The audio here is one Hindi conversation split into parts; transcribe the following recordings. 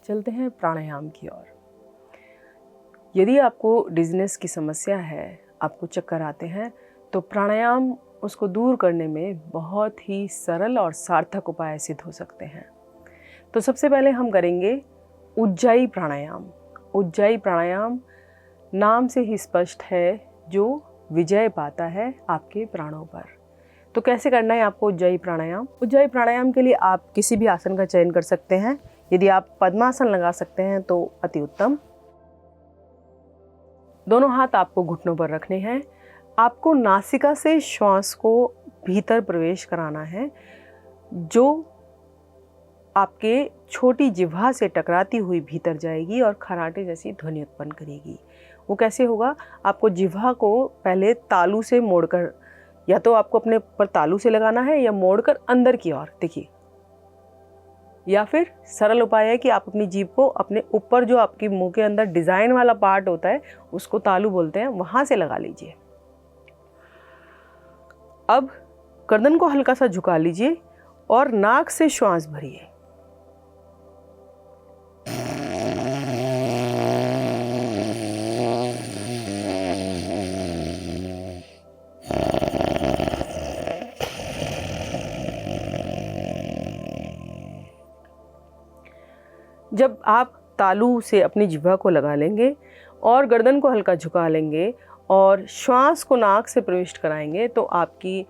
चलते हैं प्राणायाम की ओर। यदि आपको डिजीनेस की समस्या है, आपको चक्कर आते हैं, तो प्राणायाम उसको दूर करने में बहुत ही सरल और सार्थक उपाय सिद्ध हो सकते हैं। तो सबसे पहले हम करेंगे उज्जाई प्राणायाम। उज्जाई प्राणायाम नाम से ही स्पष्ट है, जो विजय पाता है आपके प्राणों पर। तो कैसे करना है आपको उज्जाई प्राणायाम? उज्जाई प्राणायाम के लिए आप किसी भी आसन का चयन कर सकते हैं। यदि आप पद्मासन लगा सकते हैं तो अति उत्तम। दोनों हाथ आपको घुटनों पर रखने हैं। आपको नासिका से श्वास को भीतर प्रवेश कराना है, जो आपके छोटी जिह्वा से टकराती हुई भीतर जाएगी और खराटे जैसी ध्वनि उत्पन्न करेगी। वो कैसे होगा? आपको जिह्वा को पहले तालू से मोड़कर, या तो आपको अपने ऊपर तालू से लगाना है या मोड़कर अंदर की ओर, देखिए। या फिर सरल उपाय है कि आप अपनी जीभ को अपने ऊपर, जो आपकी मुंह के अंदर डिजाइन वाला पार्ट होता है, उसको तालू बोलते हैं, वहां से लगा लीजिए। अब गर्दन को हल्का सा झुका लीजिए और नाक से श्वास भरिए। जब आप तालू से अपनी जिह्वा को लगा लेंगे और गर्दन को हल्का झुका लेंगे और श्वास को नाक से प्रविष्ट कराएंगे, तो आपकी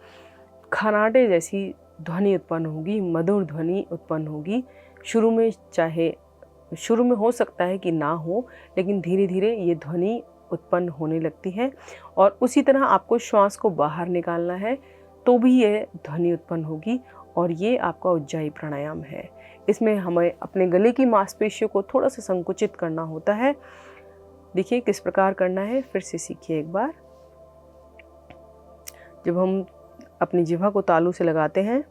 खराटे जैसी ध्वनि उत्पन्न होगी, मधुर ध्वनि उत्पन्न होगी। शुरू में हो सकता है कि ना हो, लेकिन धीरे धीरे ये ध्वनि उत्पन्न होने लगती है। और उसी तरह आपको श्वास को बाहर निकालना है, तो भी ये ध्वनि उत्पन्न होगी। और ये आपका उज्जाई प्राणायाम है। इसमें हमें अपने गले की मांसपेशियों को थोड़ा सा संकुचित करना होता है। देखिए किस प्रकार करना है, फिर से सीखिए एक बार। जब हम अपनी जिह्वा को तालू से लगाते हैं,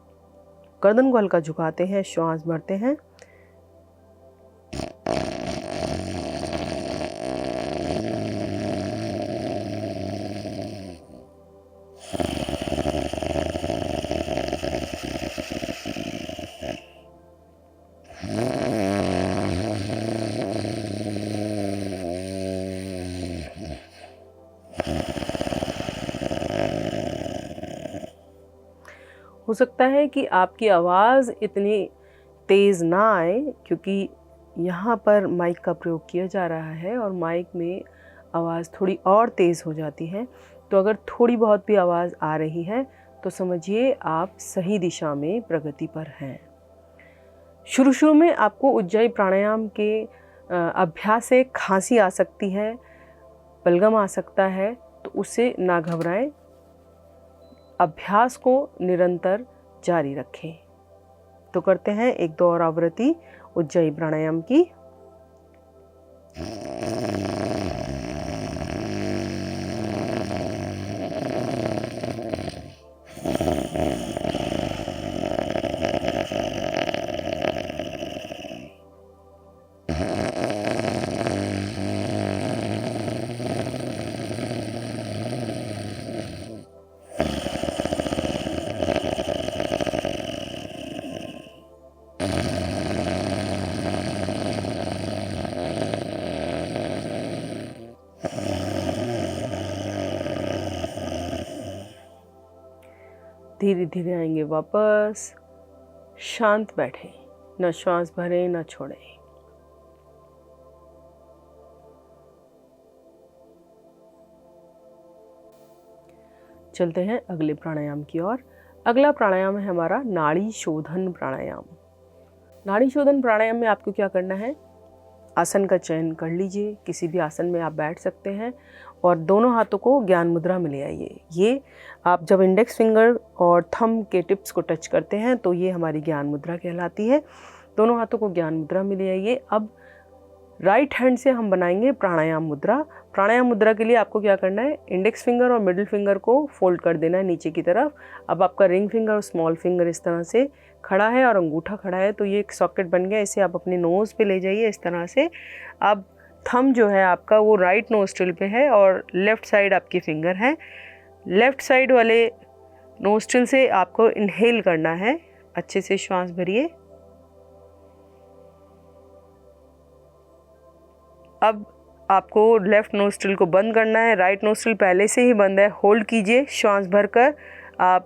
गर्दन को हल्का झुकाते हैं, श्वास भरते हैं, हो सकता है कि आपकी आवाज़ इतनी तेज़ ना आए, क्योंकि यहाँ पर माइक का प्रयोग किया जा रहा है और माइक में आवाज़ थोड़ी और तेज़ हो जाती है। तो अगर थोड़ी बहुत भी आवाज़ आ रही है तो समझिए आप सही दिशा में प्रगति पर हैं। शुरू में आपको उज्जाई प्राणायाम के अभ्यास से खांसी आ सकती है, बलगम आ सकता है, तो उससे ना घबराएं। अभ्यास को निरंतर जारी रखें। तो करते हैं एक दो और आवृत्ति उज्जाई प्राणायाम की। धीरे धीरे आएंगे वापस, शांत बैठे, न श्वास भरें न छोड़ें। चलते हैं अगले प्राणायाम की ओर। अगला प्राणायाम है हमारा नाड़ी शोधन प्राणायाम। नाड़ी शोधन प्राणायाम में आपको क्या करना है? आसन का चयन कर लीजिए, किसी भी आसन में आप बैठ सकते हैं और दोनों हाथों को ज्ञान मुद्रा में ले आइए। ये आप जब इंडेक्स फिंगर और थंब के टिप्स को टच करते हैं तो ये हमारी ज्ञान मुद्रा कहलाती है। दोनों हाथों को ज्ञान मुद्रा में ले आइए। अब राइट हैंड से हम बनाएंगे प्राणायाम मुद्रा। प्राणायाम मुद्रा के लिए आपको क्या करना है? इंडेक्स फिंगर और मिडिल फिंगर को फोल्ड कर देना है नीचे की तरफ। अब आपका रिंग फिंगर और स्मॉल फिंगर इस तरह से खड़ा है और अंगूठा खड़ा है, तो ये एक सॉकेट बन गया। इसे आप अपने नोज़ पे ले जाइए इस तरह से। अब थंब जो है आपका वो राइट नोस्ट्रिल पे है और लेफ़्ट साइड आपकी फिंगर है। लेफ़्ट साइड वाले नोस्ट्रिल से आपको इनहेल करना है। अच्छे से श्वास भरिए अब आपको लेफ़्ट नोस्ट्रिल को बंद करना है, राइट नोस्ट्रिल पहले से ही बंद है। होल्ड कीजिए श्वास भरकर। आप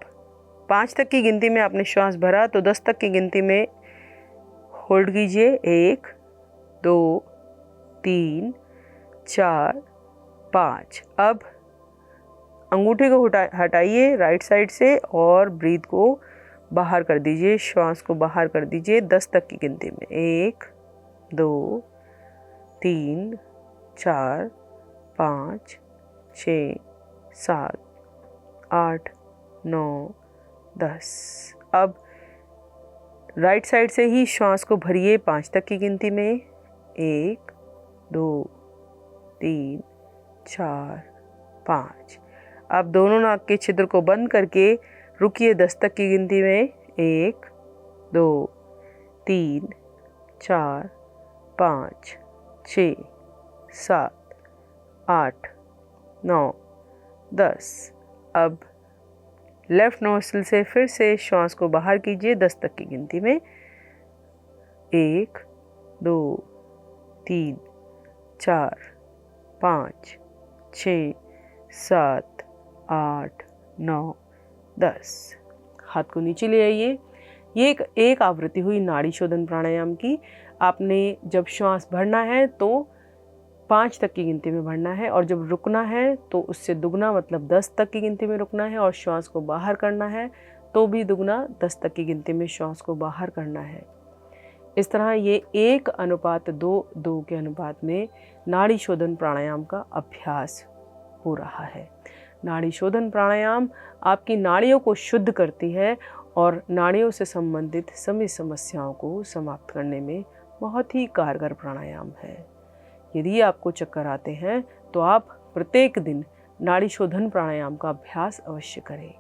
5 तक की गिनती में आपने श्वास भरा तो 10 तक की गिनती में होल्ड कीजिए। 1 2 3 4 5। अब अंगूठे को हटाइए राइट साइड से और ब्रीथ को बाहर कर दीजिए, श्वास को बाहर कर दीजिए 10 तक की गिनती में। 1 2 3 4 5 6 7 8 9 10। अब राइट साइड से ही श्वास को भरिए 5 तक की गिनती में। 1 2 3 4 5। अब दोनों नाक के छिद्र को बंद करके रुकिए 10 तक की गिनती में। 1 2 3 4 5 6 7 8 9 10। अब लेफ़्ट नोस्ट्रिल से फिर से श्वास को बाहर कीजिए 10 तक की गिनती में। 1 2 3 4 5 6 7 8 9 10। हाथ को नीचे ले आइए। ये एक आवृत्ति हुई नाड़ी शोधन प्राणायाम की। आपने जब श्वास भरना है तो 5 तक की गिनती में भरना है और जब रुकना है तो उससे दुगना मतलब 10 तक की गिनती में रुकना है और श्वास को बाहर करना है तो भी दुगना 10 तक की गिनती में श्वास को बाहर करना है। इस तरह ये 1:2 के अनुपात में नाड़ी शोधन प्राणायाम का अभ्यास हो रहा है। नाड़ी शोधन प्राणायाम आपकी नाड़ियों को शुद्ध करती है और नाड़ियों से संबंधित सभी समस्याओं को समाप्त करने में बहुत ही कारगर प्राणायाम है। यदि आपको चक्कर आते हैं तो आप प्रत्येक दिन नाड़ी शोधन प्राणायाम का अभ्यास अवश्य करें।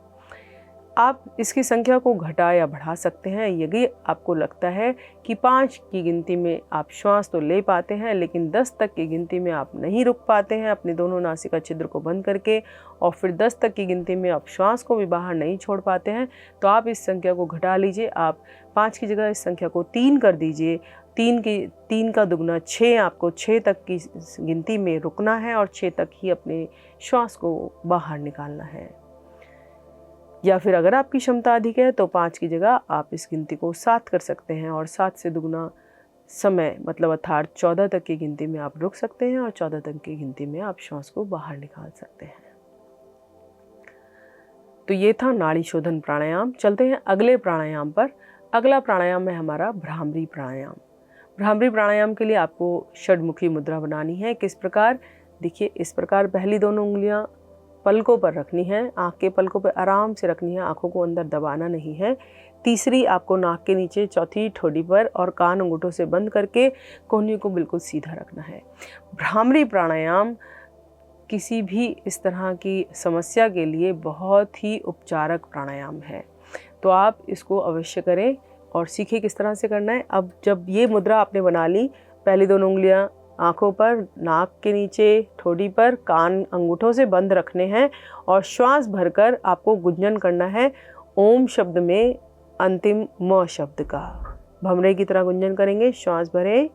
आप इसकी संख्या को घटा या बढ़ा सकते हैं। यदि आपको लगता है कि 5 की गिनती में आप श्वास तो ले पाते हैं लेकिन 10 तक की गिनती में आप नहीं रुक पाते हैं अपने दोनों नासिका छिद्र को बंद करके और फिर 10 तक की गिनती में आप श्वास को भी बाहर नहीं छोड़ पाते हैं तो आप इस संख्या को घटा लीजिए। आप 5 की जगह इस संख्या को 3 कर दीजिए। 3 का दुगना 6। आपको 6 तक की गिनती में रुकना है और 6 तक ही अपने श्वास को बाहर निकालना है। या फिर अगर आपकी क्षमता अधिक है तो 5 की जगह आप इस गिनती को 7 कर सकते हैं और 7 से दुगना समय मतलब अर्थात 14 तक की गिनती में आप रुक सकते हैं और 14 तक की गिनती में आप श्वास को बाहर निकाल सकते हैं। तो ये था नाड़ी शोधन प्राणायाम। चलते हैं अगले प्राणायाम पर। अगला प्राणायाम है हमारा भ्रामरी प्राणायाम। भ्रामरी प्राणायाम के लिए आपको षडमुखी मुद्रा बनानी है। किस प्रकार? देखिए, इस प्रकार पहली दोनों उंगलियां पलकों पर रखनी है, आँख के पलकों पर आराम से रखनी है, आँखों को अंदर दबाना नहीं है। तीसरी आपको नाक के नीचे, चौथी ठोड़ी पर और कान अंगूठों से बंद करके कोहनी को बिल्कुल सीधा रखना है। भ्रामरी प्राणायाम किसी भी इस तरह की समस्या के लिए बहुत ही उपचारक प्राणायाम है, तो आप इसको अवश्य करें और सीखें किस तरह से करना है। अब जब ये मुद्रा आपने बना ली, पहली दोनों उंगलियां आँखों पर, नाक के नीचे, ठोड़ी पर, कान अंगूठों से बंद रखने हैं और श्वास भरकर आपको गुंजन करना है ओम शब्द में अंतिम म शब्द का। भमरे की तरह गुंजन करेंगे। श्वास भरें।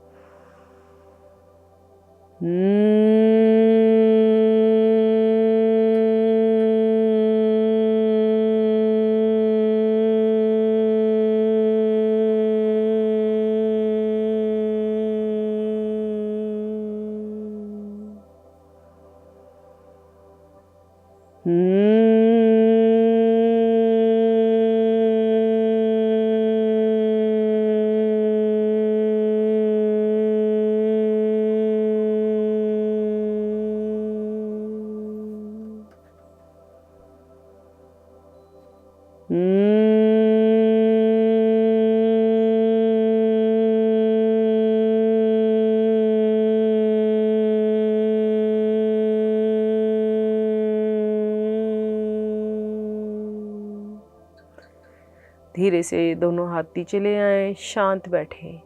धीरे से दोनों हाथ नीचे ले आएं, शांत बैठें।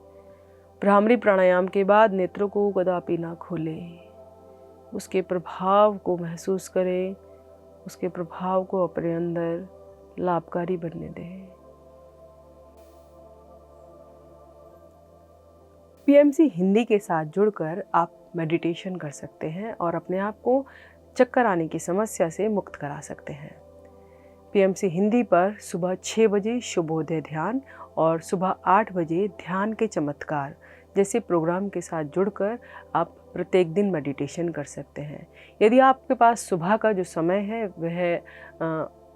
भ्रामरी प्राणायाम के बाद नेत्रों को कदापि ना खोलें। उसके प्रभाव को महसूस करें, उसके प्रभाव को अपने अंदर लाभकारी बनने दें। पीएमसी हिंदी के साथ जुड़कर आप मेडिटेशन कर सकते हैं और अपने आप को चक्कर आने की समस्या से मुक्त करा सकते हैं। पीएमसी हिंदी पर सुबह 6 बजे शुभोदय ध्यान और सुबह 8 बजे ध्यान के चमत्कार जैसे प्रोग्राम के साथ जुड़कर आप प्रत्येक दिन मेडिटेशन कर सकते हैं। यदि आपके पास सुबह का जो समय है वह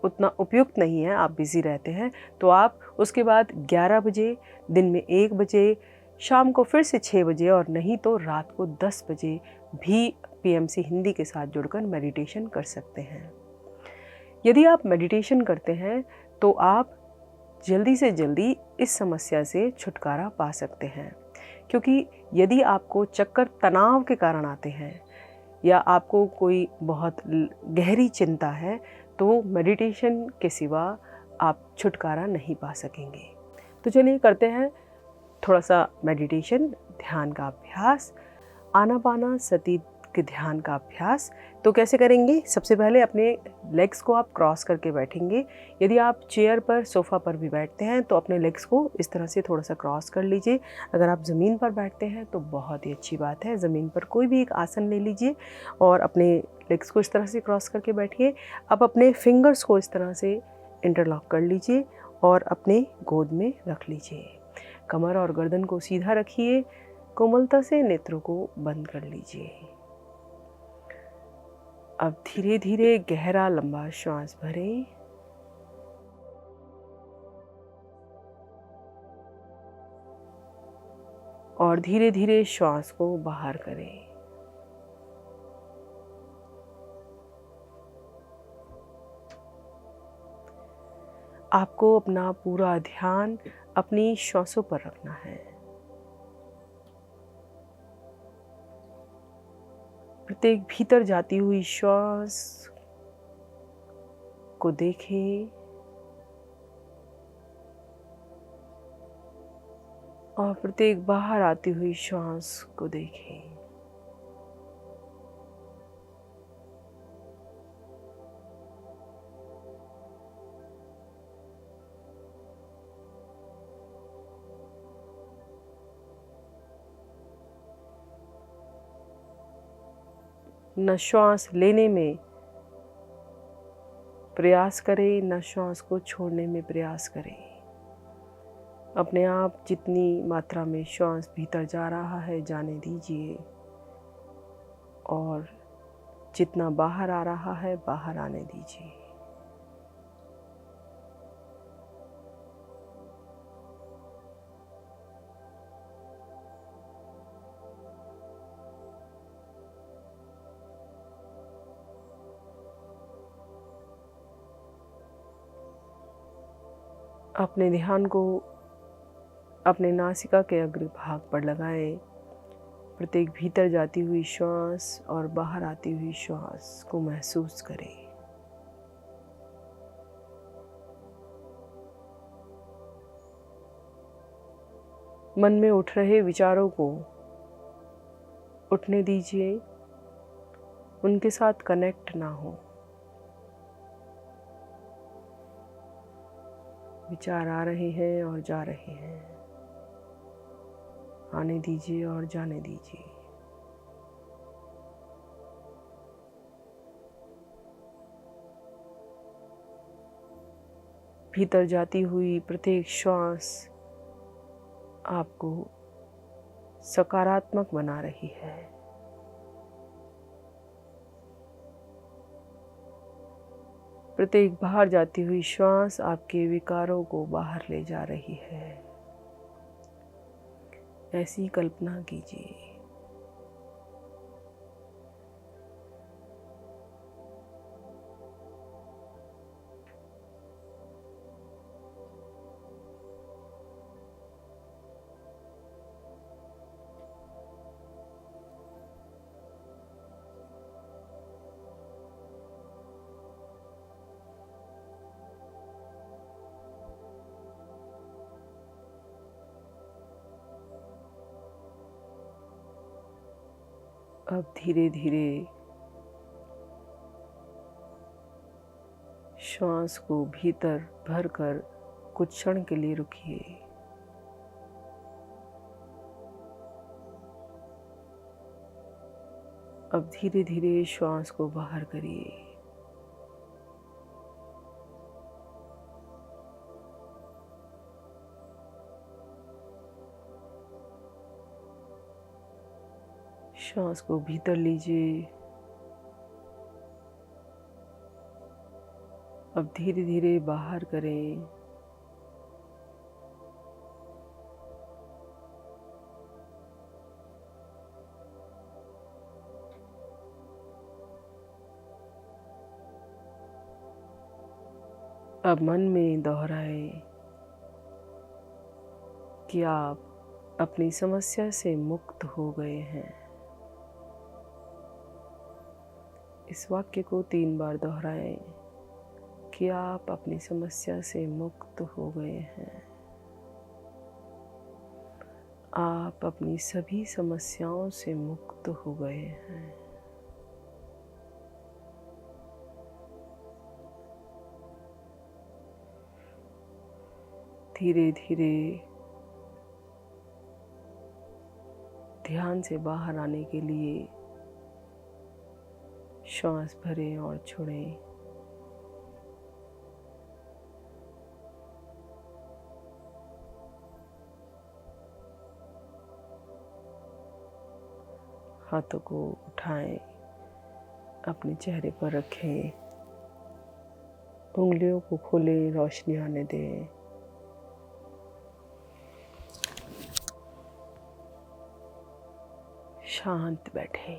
उतना उपयुक्त नहीं है, आप बिज़ी रहते हैं, तो आप उसके बाद 11 बजे, दिन में 1 बजे, शाम को फिर से 6 बजे और नहीं तो रात को 10 बजे भी पीएमसी हिंदी के साथ जुड़कर मेडिटेशन कर सकते हैं। यदि आप मेडिटेशन करते हैं तो आप जल्दी से जल्दी इस समस्या से छुटकारा पा सकते हैं, क्योंकि यदि आपको चक्कर तनाव के कारण आते हैं या आपको कोई बहुत गहरी चिंता है तो मेडिटेशन के सिवा आप छुटकारा नहीं पा सकेंगे। तो चलिए करते हैं थोड़ा सा मेडिटेशन, ध्यान का अभ्यास, आनापानसति के ध्यान का अभ्यास। तो कैसे करेंगे? सबसे पहले अपने लेग्स को आप क्रॉस करके बैठेंगे। यदि आप चेयर पर, सोफ़ा पर भी बैठते हैं तो अपने लेग्स को इस तरह से थोड़ा सा क्रॉस कर लीजिए। अगर आप ज़मीन पर बैठते हैं तो बहुत ही अच्छी बात है, ज़मीन पर कोई भी एक आसन ले लीजिए और अपने लेग्स को इस तरह से क्रॉस करके बैठिए। अब अपने फिंगर्स को इस तरह से इंटरलॉक कर लीजिए और अपने गोद में रख लीजिए। कमर और गर्दन को सीधा रखिए, कोमलता से नेत्रों को बंद कर लीजिए। अब धीरे धीरे गहरा लंबा श्वास भरें और धीरे धीरे श्वास को बाहर करें। आपको अपना पूरा ध्यान अपनी श्वासों पर रखना है। प्रत्येक भीतर जाती हुई श्वास को देखें और प्रत्येक बाहर आती हुई श्वास को देखें। न श्वास लेने में प्रयास करें, न श्वास को छोड़ने में प्रयास करें। अपने आप जितनी मात्रा में श्वास भीतर जा रहा है जाने दीजिए और जितना बाहर आ रहा है बाहर आने दीजिए। अपने ध्यान को अपने नासिका के अग्रभाग पर लगाएं। प्रत्येक भीतर जाती हुई श्वास और बाहर आती हुई श्वास को महसूस करें। मन में उठ रहे विचारों को उठने दीजिए, उनके साथ कनेक्ट ना हो। विचार आ रहे हैं और जा रहे हैं, आने दीजिए और जाने दीजिए। भीतर जाती हुई प्रत्येक श्वास आपको सकारात्मक बना रही है। प्रत्येक बाहर जाती हुई श्वास आपके विकारों को बाहर ले जा रही है। ऐसी कल्पना कीजिए। अब धीरे धीरे श्वास को भीतर भरकर कुछ क्षण के लिए रुकिए। अब धीरे धीरे श्वास को बाहर करिए। श्वास को भीतर लीजिए। अब धीरे धीरे बाहर करें। अब मन में दोहराएं कि आप अपनी समस्या से मुक्त हो गए हैं। इस वाक्य को 3 बार दोहराएं कि आप अपनी समस्या से मुक्त हो गए हैं। आप अपनी सभी समस्याओं से मुक्त हो गए हैं। धीरे धीरे ध्यान से बाहर आने के लिए श्वास भरें और छोड़ें। हाथों को उठाएं, अपने चेहरे पर रखें, उंगलियों को खोलें, रोशनी आने दें। शांत बैठें।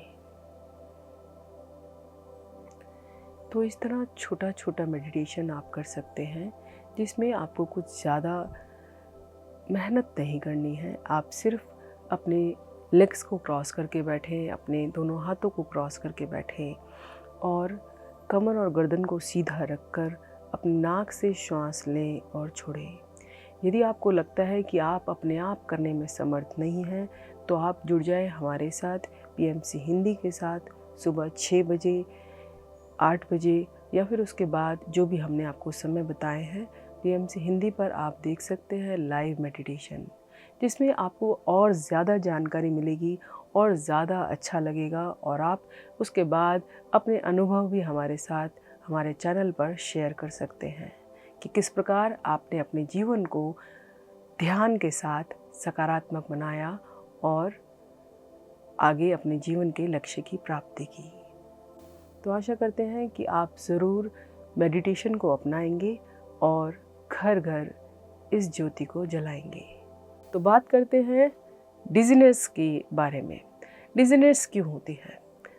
तो इस तरह छोटा छोटा मेडिटेशन आप कर सकते हैं, जिसमें आपको कुछ ज़्यादा मेहनत नहीं करनी है। आप सिर्फ अपने लेग्स को क्रॉस करके बैठें, अपने दोनों हाथों को क्रॉस करके बैठें और कमर और गर्दन को सीधा रखकर अपनी नाक से श्वास लें और छोड़ें। यदि आपको लगता है कि आप अपने आप करने में समर्थ नहीं हैं, तो आप जुड़ जाएं हमारे साथ पीएमसी हिंदी के साथ सुबह 6 बजे, 8 बजे या फिर उसके बाद जो भी हमने आपको समय बताए हैं, पीएमसी हिंदी पर आप देख सकते हैं लाइव मेडिटेशन, जिसमें आपको और ज़्यादा जानकारी मिलेगी और ज़्यादा अच्छा लगेगा और आप उसके बाद अपने अनुभव भी हमारे साथ हमारे चैनल पर शेयर कर सकते हैं कि किस प्रकार आपने अपने जीवन को ध्यान के साथ सकारात्मक बनाया और आगे अपने जीवन के लक्ष्य की प्राप्ति की। तो आशा करते हैं कि आप ज़रूर मेडिटेशन को अपनाएंगे और घर घर इस ज्योति को जलाएंगे। तो बात करते हैं डिज़ीनेस के बारे में। डिज़ीनेस क्यों होती है?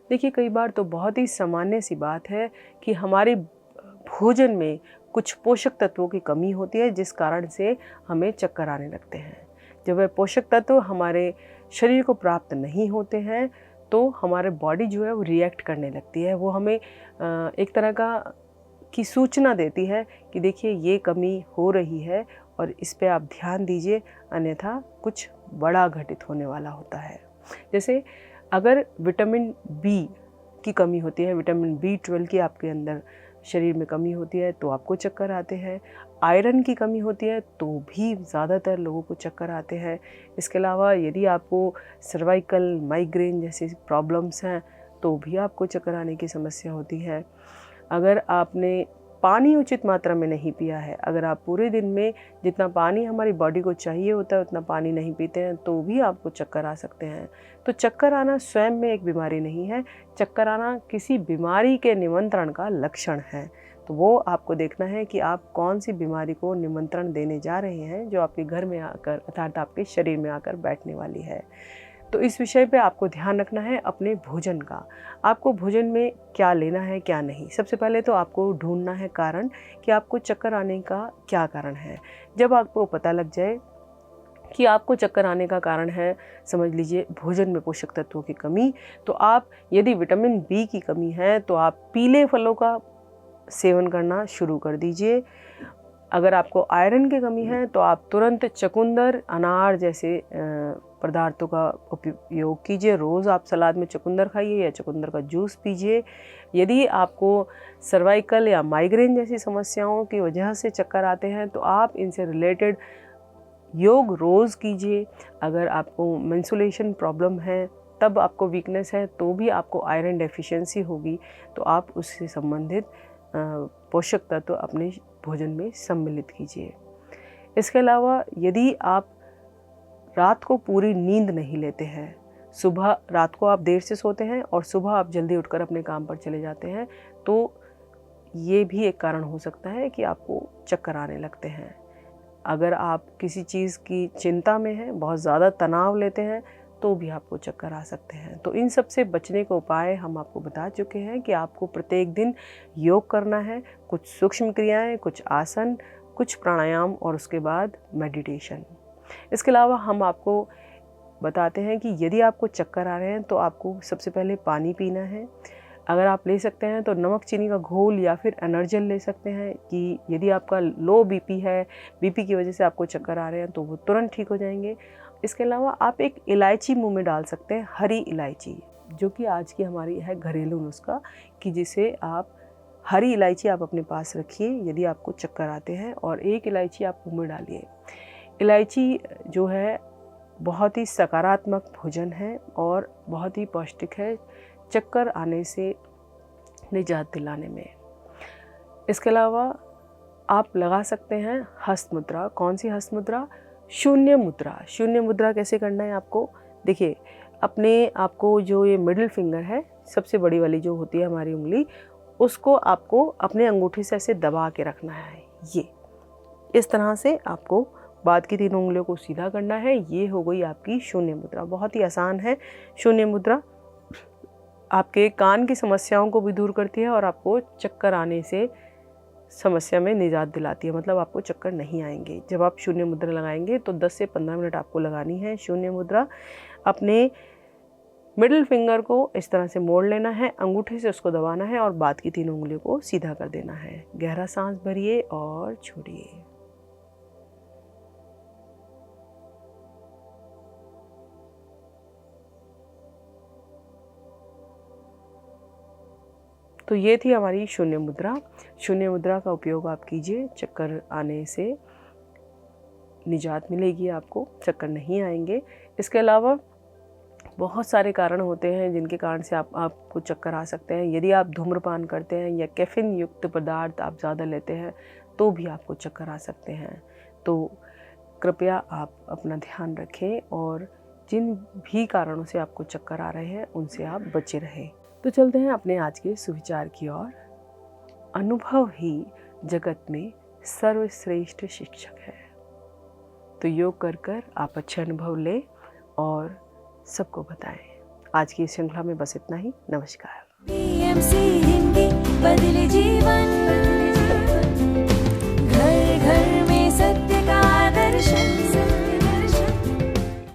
देखिए, कई बार तो बहुत ही सामान्य सी बात है कि हमारे भोजन में कुछ पोषक तत्वों की कमी होती है, जिस कारण से हमें चक्कर आने लगते हैं। जब वह पोषक तत्व हमारे शरीर को प्राप्त नहीं होते हैं, तो हमारे बॉडी जो है वो रिएक्ट करने लगती है। वो हमें एक तरह की सूचना देती है कि देखिए ये कमी हो रही है और इस पे आप ध्यान दीजिए, अन्यथा कुछ बड़ा घटित होने वाला होता है। जैसे अगर विटामिन बी की कमी होती है, विटामिन B12 की आपके अंदर शरीर में कमी होती है, तो आपको चक्कर आते हैं। आयरन की कमी होती है तो भी ज़्यादातर लोगों को चक्कर आते हैं। इसके अलावा यदि आपको सर्वाइकल, माइग्रेन जैसी प्रॉब्लम्स हैं तो भी आपको चक्कर आने की समस्या होती है। अगर आपने पानी उचित मात्रा में नहीं पिया है, अगर आप पूरे दिन में जितना पानी हमारी बॉडी को चाहिए होता है उतना पानी नहीं पीते हैं, तो भी आपको चक्कर आ सकते हैं। तो चक्कर आना स्वयं में एक बीमारी नहीं है, चक्कर आना किसी बीमारी के निमंत्रण का लक्षण है। तो वो आपको देखना है कि आप कौन सी बीमारी को निमंत्रण देने जा रहे हैं, जो आपके घर में आकर अर्थात आपके शरीर में आकर बैठने वाली है। तो इस विषय पे आपको ध्यान रखना है अपने भोजन का। आपको भोजन में क्या लेना है, क्या नहीं। सबसे पहले तो आपको ढूंढना है कारण कि आपको चक्कर आने का क्या कारण है। जब आपको पता लग जाए कि आपको चक्कर आने का कारण है, समझ लीजिए भोजन में पोषक तत्वों की कमी, तो आप यदि विटामिन बी की कमी है तो आप पीले फलों का सेवन करना शुरू कर दीजिए। अगर आपको आयरन की कमी है तो आप तुरंत चुकंदर, अनार जैसे पदार्थों का उपयोग कीजिए। रोज़ आप सलाद में चुकंदर खाइए या चुकंदर का जूस पीजिए। यदि आपको सर्वाइकल या माइग्रेन जैसी समस्याओं की वजह से चक्कर आते हैं तो आप इनसे रिलेटेड योग रोज़ कीजिए। अगर आपको मेंस्ट्रुएशन प्रॉब्लम है तब आपको वीकनेस है तो भी आपको आयरन डेफिशिएंसी होगी, तो आप उससे संबंधित पोषक तत्व अपने भोजन में सम्मिलित कीजिए। इसके अलावा यदि आप रात को पूरी नींद नहीं लेते हैं, सुबह रात को आप देर से सोते हैं और सुबह आप जल्दी उठकर अपने काम पर चले जाते हैं, तो ये भी एक कारण हो सकता है कि आपको चक्कर आने लगते हैं। अगर आप किसी चीज़ की चिंता में हैं, बहुत ज़्यादा तनाव लेते हैं, तो भी आपको चक्कर आ सकते हैं। तो इन सब से बचने के उपाय हम आपको बता चुके हैं कि आपको प्रत्येक दिन योग करना है, कुछ सूक्ष्म क्रियाएं, कुछ आसन, कुछ प्राणायाम और उसके बाद मेडिटेशन। इसके अलावा हम आपको बताते हैं कि यदि आपको चक्कर आ रहे हैं तो आपको सबसे पहले पानी पीना है। अगर आप ले सकते हैं तो नमक चीनी का घोल या फिर एनर्जल ले सकते हैं कि यदि आपका लो बीपी है, बीपी की वजह से आपको चक्कर आ रहे हैं तो वो तुरंत ठीक हो जाएंगे। इसके अलावा आप एक इलायची मुंह में डाल सकते हैं, हरी इलायची, जो कि आज की हमारी है घरेलू नुस्खा, कि जिसे आप हरी इलायची आप अपने पास रखिए यदि आपको चक्कर आते हैं, और एक इलायची आप मुंह में डालिए। इलायची जो है बहुत ही सकारात्मक भोजन है और बहुत ही पौष्टिक है चक्कर आने से निजात दिलाने में। इसके अलावा आप लगा सकते हैं हस्त मुद्रा। कौन सी हस्त मुद्रा? शून्य मुद्रा। शून्य मुद्रा कैसे करना है आपको? देखिए, अपने आपको जो ये मिडिल फिंगर है, सबसे बड़ी वाली जो होती है हमारी उंगली, उसको आपको अपने अंगूठी से ऐसे दबा के रखना है। ये इस तरह से आपको बाद की 3 उंगलियों को सीधा करना है। ये हो गई आपकी शून्य मुद्रा। बहुत ही आसान है शून्य मुद्रा। आपके कान की समस्याओं को भी दूर करती है और आपको चक्कर आने से समस्या में निजात दिलाती है, मतलब आपको चक्कर नहीं आएंगे। जब आप शून्य मुद्रा लगाएंगे तो 10 से 15 मिनट आपको लगानी है शून्य मुद्रा। अपने मिडिल फिंगर को इस तरह से मोड़ लेना है, अंगूठे से उसको दबाना है और बाद की 3 उंगलियों को सीधा कर देना है। गहरा सांस भरिए और छोड़िए। तो ये थी हमारी शून्य मुद्रा। शून्य मुद्रा का उपयोग आप कीजिए, चक्कर आने से निजात मिलेगी, आपको चक्कर नहीं आएंगे। इसके अलावा बहुत सारे कारण होते हैं जिनके कारण से आपको चक्कर आ सकते हैं। यदि आप धूम्रपान करते हैं या कैफीन युक्त पदार्थ आप ज़्यादा लेते हैं तो भी आपको चक्कर आ सकते हैं। तो कृपया आप अपना ध्यान रखें और जिन भी कारणों से आपको चक्कर आ रहे हैं उनसे आप बचे रहें। तो चलते हैं अपने आज के सुविचार की ओर। अनुभव ही जगत में सर्वश्रेष्ठ शिक्षक है। तो योग कर कर आप अच्छे अनुभव लें और सबको बताएं। आज की इस श्रृंखला में बस इतना ही। नमस्कार।